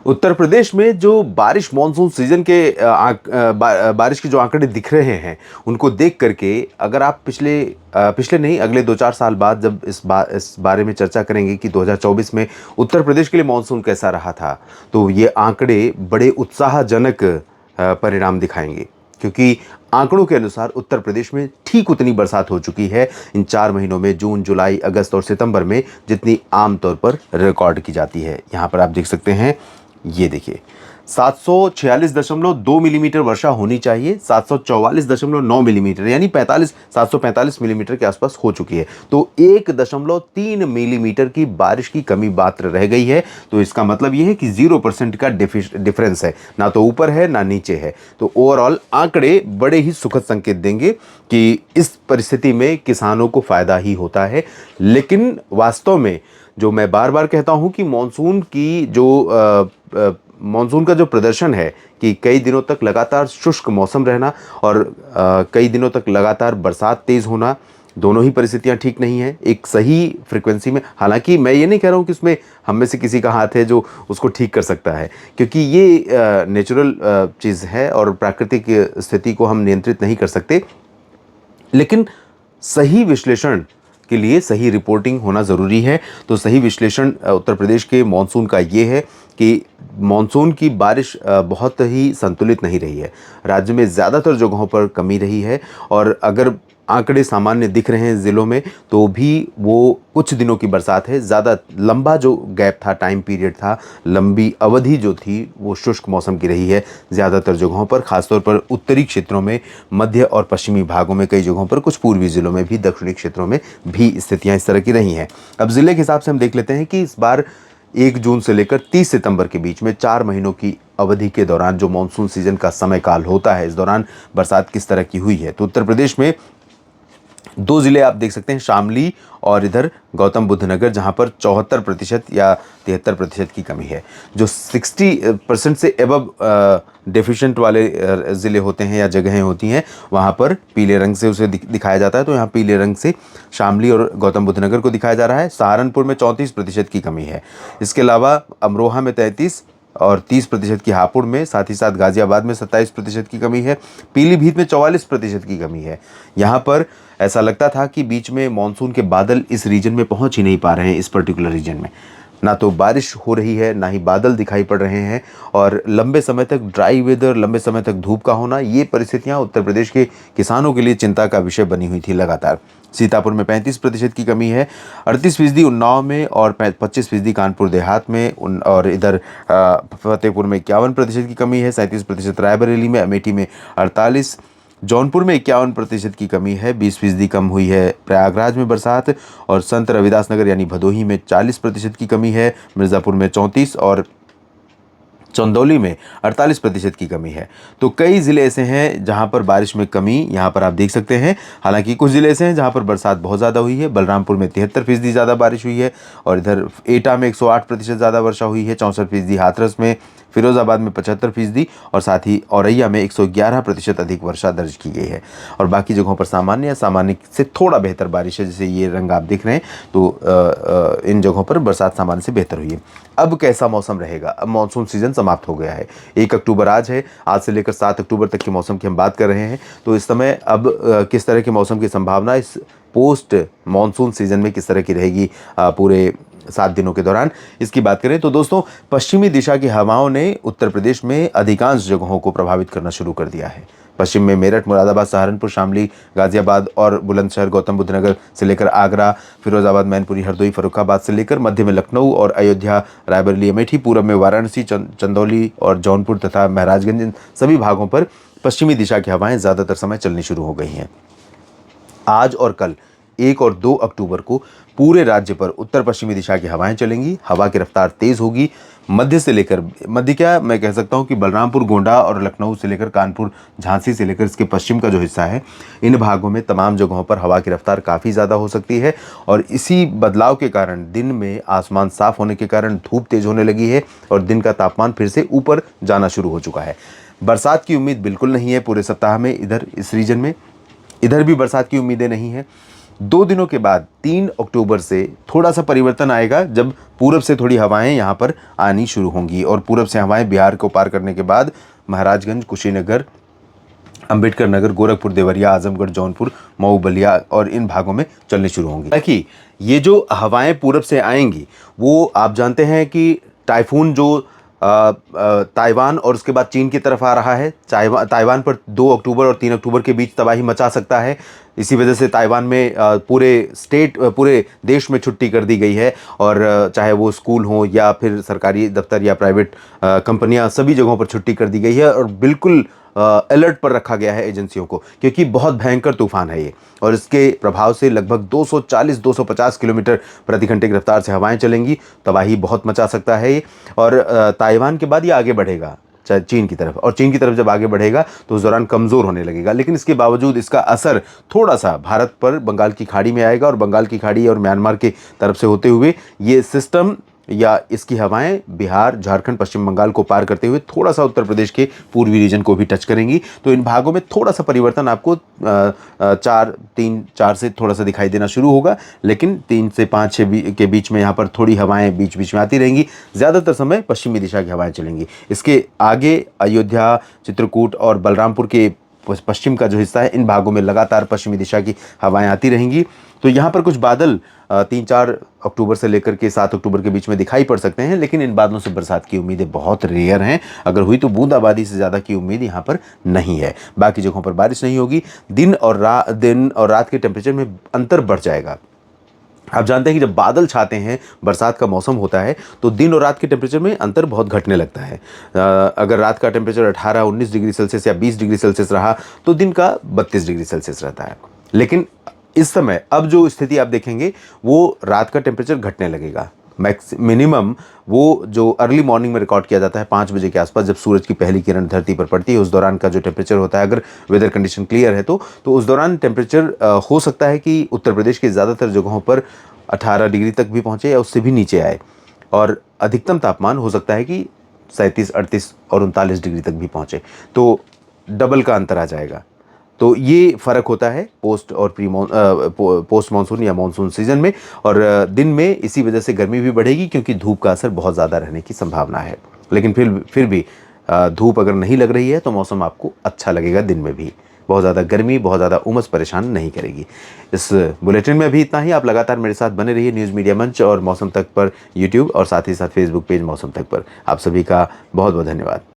उत्तर प्रदेश में जो बारिश मानसून सीजन के बारिश के जो आंकड़े दिख रहे हैं, उनको देख करके अगर आप पिछले नहीं अगले 2-4 साल बाद जब इस बारे में चर्चा करेंगे कि 2024 में उत्तर प्रदेश के लिए मानसून कैसा रहा था, तो ये आंकड़े बड़े उत्साहजनक परिणाम दिखाएंगे। क्योंकि आंकड़ों के अनुसार उत्तर प्रदेश में ठीक उतनी बरसात हो चुकी है इन 4 महीनों में, जून, जुलाई, अगस्त और सितंबर में, जितनी आमतौर पर रिकॉर्ड की जाती है। यहाँ पर आप देख सकते हैं, ये देखिए 746.2 मिलीमीटर वर्षा होनी चाहिए, 744.9 मिलीमीटर यानी 745 मिलीमीटर के आसपास हो चुकी है। तो 1.3 मिलीमीटर की बारिश की कमी मात्र रह गई है। तो इसका मतलब ये है कि 0% का डिफरेंस है, ना तो ऊपर है ना नीचे है। तो ओवरऑल आंकड़े बड़े ही सुखद संकेत देंगे कि इस परिस्थिति में किसानों को फायदा ही होता है। लेकिन वास्तव में जो मैं बार बार कहता हूं कि मानसून का जो प्रदर्शन है कि कई दिनों तक लगातार शुष्क मौसम रहना और कई दिनों तक लगातार बरसात तेज होना, दोनों ही परिस्थितियां ठीक नहीं है एक सही फ्रीक्वेंसी में। हालांकि मैं ये नहीं कह रहा हूं कि उसमें हम में से किसी का हाथ है जो उसको ठीक कर सकता है, क्योंकि ये नेचुरल चीज़ है और प्राकृतिक स्थिति को हम नियंत्रित नहीं कर सकते। लेकिन सही विश्लेषण के लिए सही रिपोर्टिंग होना ज़रूरी है। तो सही विश्लेषण उत्तर प्रदेश के मानसून का ये है कि मानसून की बारिश बहुत ही संतुलित नहीं रही है। राज्य में ज़्यादातर जगहों पर कमी रही है और अगर आंकड़े सामान्य दिख रहे हैं ज़िलों में, तो भी वो कुछ दिनों की बरसात है। ज़्यादा लंबा जो गैप था, टाइम पीरियड था, लंबी अवधि जो थी, वो शुष्क मौसम की रही है ज़्यादातर जगहों पर, खासतौर पर उत्तरी क्षेत्रों में, मध्य और पश्चिमी भागों में कई जगहों पर, कुछ पूर्वी ज़िलों में भी, दक्षिणी क्षेत्रों में भी स्थितियाँ इस तरह की रही हैं। अब ज़िले के हिसाब से हम देख लेते हैं कि इस बार 1 जून से लेकर 30 सितंबर के बीच में 4 महीनों की अवधि के दौरान जो मानसून सीजन का समय काल होता है, इस दौरान बरसात किस तरह की हुई है। तो उत्तर प्रदेश में 2 ज़िले आप देख सकते हैं, शामली और इधर गौतम बुद्ध नगर, जहाँ पर 74% या 73% की कमी है। जो 60% से एबव डेफिशिएंट वाले ज़िले होते हैं या जगहें होती हैं, वहाँ पर पीले रंग से उसे दिखाया जाता है। तो यहाँ पीले रंग से शामली और गौतम बुद्ध नगर को दिखाया जा रहा है। सहारनपुर में 34% की कमी है। इसके अलावा अमरोहा में 33 और 30% की हापुड़ में, साथ ही साथ गाजियाबाद में 27% की कमी है। पीलीभीत में 44% की कमी है। यहाँ पर ऐसा लगता था कि बीच में मानसून के बादल इस रीजन में पहुंच ही नहीं पा रहे हैं। इस पर्टिकुलर रीजन में ना तो बारिश हो रही है, ना ही बादल दिखाई पड़ रहे हैं, और लंबे समय तक ड्राई वेदर, लंबे समय तक धूप का होना, ये परिस्थितियां उत्तर प्रदेश के किसानों के लिए चिंता का विषय बनी हुई थी लगातार। सीतापुर में 35% की कमी है, 38% उन्नाव में और 25% कानपुर देहात में, और इधर फतेहपुर में 51% की कमी है, 37% रायबरेली में, अमेठी में 48, जौनपुर में 51% की कमी है, 20% कम हुई है प्रयागराज में बरसात, और संत रविदास नगर यानी भदोही में 40% की कमी है, मिर्ज़ापुर में 34 और चंदौली में 48% की कमी है। तो कई ज़िले ऐसे हैं जहां पर बारिश में कमी यहाँ पर आप देख सकते हैं। हालांकि कुछ ज़िले ऐसे हैं जहां पर बरसात बहुत ज़्यादा हुई है। बलरामपुर में 73% ज़्यादा बारिश हुई है, और इधर एटा में 108% ज़्यादा वर्षा हुई है, 64% हाथरस में, फिरोजाबाद में 75% और साथ ही औरैया में 111% अधिक वर्षा दर्ज की गई है। और बाकी जगहों पर सामान्य या सामान्य से थोड़ा बेहतर बारिश है, जैसे ये रंग आप देख रहे हैं। तो इन जगहों पर बरसात सामान्य से बेहतर हुई है। अब कैसा मौसम रहेगा? अब मानसून सीजन समाप्त हो गया है। 1 अक्टूबर आज है, आज से लेकर 7 अक्टूबर तक के मौसम की हम बात कर रहे हैं। तो इस समय अब किस तरह के मौसम की संभावना इस पोस्ट मानसून सीजन में किस तरह की रहेगी पूरे 7 दिनों के दौरान, इसकी बात करें तो दोस्तों, पश्चिमी दिशा की हवाओं ने उत्तर प्रदेश में अधिकांश जगहों को प्रभावित करना शुरू कर दिया है। पश्चिम में मेरठ, मुरादाबाद, सहारनपुर, शामली, गाजियाबाद और बुलंदशहर, गौतम बुद्ध नगर से लेकर आगरा, फिरोजाबाद, मैनपुरी, हरदोई, फर्रुखाबाद से लेकर मध्य में लखनऊ और अयोध्या, रायबरेली, अमेठी, पूरब में वाराणसी, चंदौली और जौनपुर तथा महराजगंज, इन सभी भागों पर पश्चिमी दिशा की हवाएं ज़्यादातर समय चलनी शुरू हो गई हैं। आज और कल 1 और 2 अक्टूबर को पूरे राज्य पर उत्तर पश्चिमी दिशा की हवाएं चलेंगी। हवा की रफ्तार तेज होगी। मध्य क्या मैं कह सकता हूं कि बलरामपुर, गोंडा और लखनऊ से लेकर कानपुर, झांसी से लेकर इसके पश्चिम का जो हिस्सा है, इन भागों में तमाम जगहों पर हवा की रफ्तार काफ़ी ज़्यादा हो सकती है। और इसी बदलाव के कारण दिन में आसमान साफ होने के कारण धूप तेज होने लगी है और दिन का तापमान फिर से ऊपर जाना शुरू हो चुका है। बरसात की उम्मीद बिल्कुल नहीं है पूरे सप्ताह में इधर इस रीजन में। इधर भी बरसात की उम्मीदें नहीं हैं। 2 दिनों के बाद 3 अक्टूबर से थोड़ा सा परिवर्तन आएगा, जब पूरब से थोड़ी हवाएं यहाँ पर आनी शुरू होंगी और पूरब से हवाएं बिहार को पार करने के बाद महाराजगंज, कुशीनगर, अंबेडकर नगर, गोरखपुर, देवरिया, आजमगढ़, जौनपुर, मऊ, बलिया और इन भागों में चलनी शुरू होंगी। ताकि ये जो हवाएं पूरब से आएंगी वो आप जानते हैं कि टाइफून जो ताइवान और उसके बाद चीन की तरफ आ रहा है, ताइवान पर 2 अक्टूबर और 3 अक्टूबर के बीच तबाही मचा सकता है। इसी वजह से ताइवान में पूरे देश में छुट्टी कर दी गई है और चाहे वो स्कूल हो या फिर सरकारी दफ्तर या प्राइवेट कंपनियां, सभी जगहों पर छुट्टी कर दी गई है और बिल्कुल अलर्ट पर रखा गया है एजेंसियों को, क्योंकि बहुत भयंकर तूफान है ये और इसके प्रभाव से लगभग 240-250 किलोमीटर प्रति घंटे की रफ्तार से हवाएं चलेंगी। तबाही बहुत मचा सकता है ये और ताइवान के बाद ये आगे बढ़ेगा चीन की तरफ, और चीन की तरफ जब आगे बढ़ेगा तो उस दौरान कमज़ोर होने लगेगा। लेकिन इसके बावजूद इसका असर थोड़ा सा भारत पर बंगाल की खाड़ी में आएगा और बंगाल की खाड़ी और म्यांमार की तरफ से होते हुए ये सिस्टम या इसकी हवाएं बिहार, झारखंड, पश्चिम बंगाल को पार करते हुए थोड़ा सा उत्तर प्रदेश के पूर्वी रीजन को भी टच करेंगी। तो इन भागों में थोड़ा सा परिवर्तन आपको 4 से थोड़ा सा दिखाई देना शुरू होगा, लेकिन 3 से 5-6 के बीच में यहाँ पर थोड़ी हवाएं बीच बीच में आती रहेंगी। ज़्यादातर समय पश्चिमी दिशा की हवाएं चलेंगी। इसके आगे अयोध्या, चित्रकूट और बलरामपुर के पश्चिम का जो हिस्सा है, इन भागों में लगातार पश्चिमी दिशा की हवाएं आती रहेंगी। तो यहाँ पर कुछ बादल 3-4 अक्टूबर से लेकर के 7 अक्टूबर के बीच में दिखाई पड़ सकते हैं, लेकिन इन बादलों से बरसात की उम्मीदें बहुत रेयर हैं। अगर हुई तो बूंदाबांदी से ज़्यादा की उम्मीद यहाँ पर नहीं है। बाकी जगहों पर बारिश नहीं होगी। दिन और रात के टेम्परेचर में अंतर बढ़ जाएगा। आप जानते हैं कि जब बादल छाते हैं, बरसात का मौसम होता है, तो दिन और रात के टेम्परेचर में अंतर बहुत घटने लगता है। अगर रात का टेम्परेचर 18-19 डिग्री सेल्सियस या 20 डिग्री सेल्सियस रहा तो दिन का 32 डिग्री सेल्सियस रहता है। लेकिन इस समय अब जो स्थिति आप देखेंगे वो रात का टेम्परेचर घटने लगेगा। मिनिमम वो जो अर्ली मॉर्निंग में रिकॉर्ड किया जाता है 5 बजे के आसपास, जब सूरज की पहली किरण धरती पर पड़ती है, उस दौरान का जो टेम्परेचर होता है, अगर वेदर कंडीशन क्लियर है तो उस दौरान टेम्परेचर हो सकता है कि उत्तर प्रदेश के ज़्यादातर जगहों पर 18 डिग्री तक भी पहुँचे या उससे भी नीचे आए और अधिकतम तापमान हो सकता है कि 37, 38 और 39 डिग्री तक भी पहुँचे। तो डबल का अंतर आ जाएगा। तो ये फ़र्क होता है पोस्ट मानसून या मानसून सीजन में। और दिन में इसी वजह से गर्मी भी बढ़ेगी, क्योंकि धूप का असर बहुत ज़्यादा रहने की संभावना है। लेकिन फिर भी धूप अगर नहीं लग रही है तो मौसम आपको अच्छा लगेगा। दिन में भी बहुत ज़्यादा गर्मी, बहुत ज़्यादा उमस परेशान नहीं करेगी। इस बुलेटिन में अभी इतना ही। आप लगातार मेरे साथ बने रहिए न्यूज़ मीडिया मंच और मौसम तक पर यूट्यूब, और साथ ही साथ फेसबुक पेज मौसम तक पर। आप सभी का बहुत बहुत धन्यवाद।